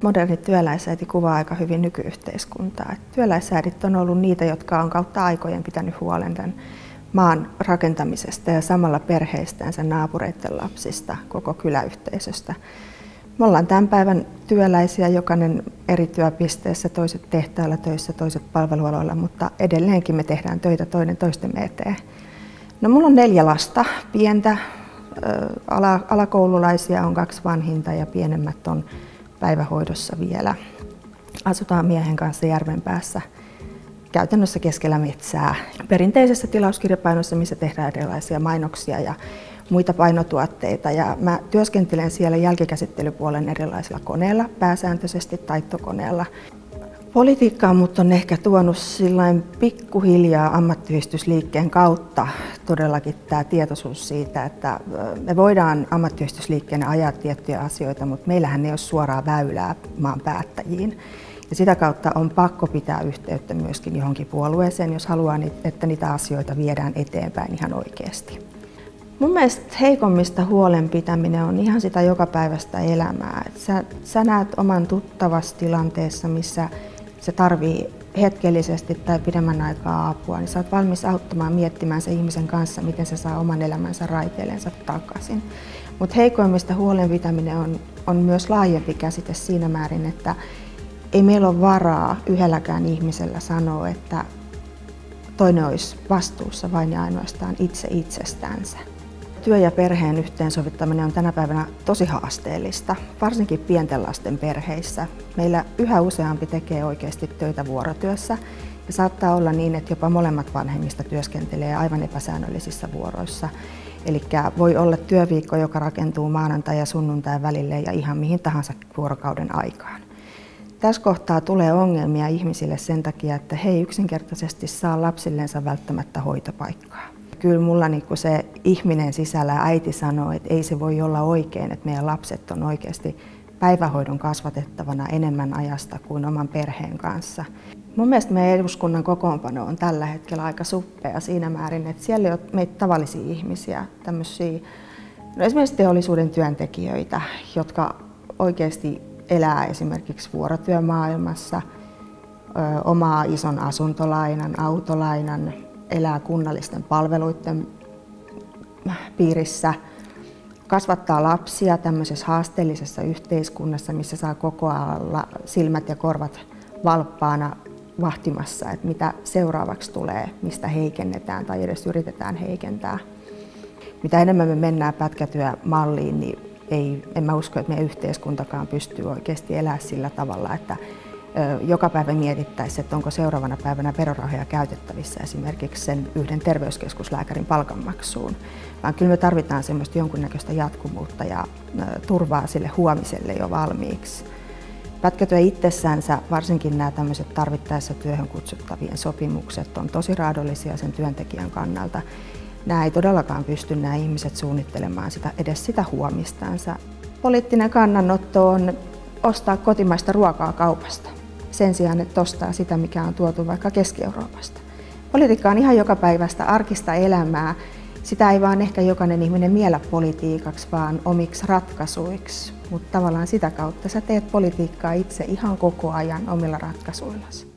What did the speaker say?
Moderni työläisäiti kuvaa aika hyvin nykyyhteiskuntaa. Työläisäidit on ollut niitä, jotka on kautta aikojen pitänyt huolen tämän maan rakentamisesta ja samalla perheistänsä, naapureiden lapsista, koko kyläyhteisöstä. Me ollaan tämän päivän työläisiä, jokainen eri työpisteessä, toiset tehtailla töissä, toiset palvelualoilla, mutta edelleenkin me tehdään töitä toinen toistemme eteen. No, mulla on 4 lasta, pientä, alakoululaisia on 2 vanhinta ja pienemmät on päivähoidossa vielä. Asutaan miehen kanssa Järvenpäässä, käytännössä keskellä metsää. Perinteisessä tilauskirjapainossa, missä tehdään erilaisia mainoksia ja muita painotuotteita. Ja mä työskentelen siellä jälkikäsittelypuolen erilaisilla koneilla, pääsääntöisesti taittokoneella. Politiikkaan mut on ehkä tuonut sillain pikkuhiljaa ammattiyhdistysliikkeen kautta todellakin tämä tietoisuus siitä, että me voidaan ammattiyhdistysliikkeenä ajaa tiettyjä asioita, mutta meillähän ei ole suoraa väylää maan päättäjiin. Ja sitä kautta on pakko pitää yhteyttä myöskin johonkin puolueeseen, jos haluaa, että niitä asioita viedään eteenpäin ihan oikeasti. Mun mielestä heikommista huolen pitäminen on ihan sitä jokapäiväistä elämää. Sä näet oman tuttavassa tilanteessa, missä se tarvii hetkellisesti tai pidemmän aikaa apua, niin sä oot valmis auttamaan miettimään sen ihmisen kanssa, miten se saa oman elämänsä raiteillensa takaisin. Mutta heikoimmista huolen pitäminen on myös laajempi käsite siinä määrin, että ei meillä ole varaa yhdelläkään ihmisellä sanoa, että toinen olisi vastuussa vain ja ainoastaan itse itsestänsä. Työ- ja perheen yhteensovittaminen on tänä päivänä tosi haasteellista, varsinkin pienten lasten perheissä. Meillä yhä useampi tekee oikeasti töitä vuorotyössä ja saattaa olla niin, että jopa molemmat vanhemmista työskentelee aivan epäsäännöllisissä vuoroissa. Eli voi olla työviikko, joka rakentuu maanantai ja sunnuntai välille ja ihan mihin tahansa vuorokauden aikaan. Tässä kohtaa tulee ongelmia ihmisille sen takia, että he ei yksinkertaisesti saa lapsillensa välttämättä hoitopaikkaa. Kyllä mulla se ihminen sisällä, äiti sanoo, että ei se voi olla oikein, että meidän lapset on oikeasti päivähoidon kasvatettavana enemmän ajasta kuin oman perheen kanssa. Mun mielestä meidän eduskunnan kokoonpano on tällä hetkellä aika suppea siinä määrin, että siellä ei ole meitä tavallisia ihmisiä, esimerkiksi teollisuuden työntekijöitä, jotka oikeasti elää esimerkiksi vuorotyömaailmassa, omaa ison asuntolainan, autolainan, elää kunnallisten palveluiden piirissä, kasvattaa lapsia tämmöisessä haasteellisessa yhteiskunnassa, missä saa koko ajan silmät ja korvat valppaana vahtimassa, että mitä seuraavaksi tulee, mistä heikennetään tai edes yritetään heikentää. Mitä enemmän me mennään pätkätyömalliin, niin en mä usko, että meidän yhteiskuntakaan pystyy oikeasti elämään sillä tavalla, että joka päivä mietittäisiin, että onko seuraavana päivänä verorahoja käytettävissä esimerkiksi sen yhden terveyskeskuslääkärin palkanmaksuun. Vaan kyllä me tarvitaan semmoista jonkunnäköistä jatkuvuutta ja turvaa sille huomiselle jo valmiiksi. Pätkätyö itsessänsä, varsinkin nämä tämmöiset tarvittaessa työhön kutsuttavien sopimukset, on tosi raadollisia sen työntekijän kannalta. Nämä ei todellakaan pysty nämä ihmiset suunnittelemaan edes sitä huomistansa. Poliittinen kannanotto on ostaa kotimaista ruokaa kaupasta sen sijaan, että ostaa sitä, mikä on tuotu vaikka Keski-Euroopasta. Politiikka on ihan jokapäiväistä arkista elämää. Sitä ei vaan ehkä jokainen ihminen miellä politiikaksi, vaan omiksi ratkaisuiksi. Mutta tavallaan sitä kautta sä teet politiikkaa itse ihan koko ajan omilla ratkaisuillasi.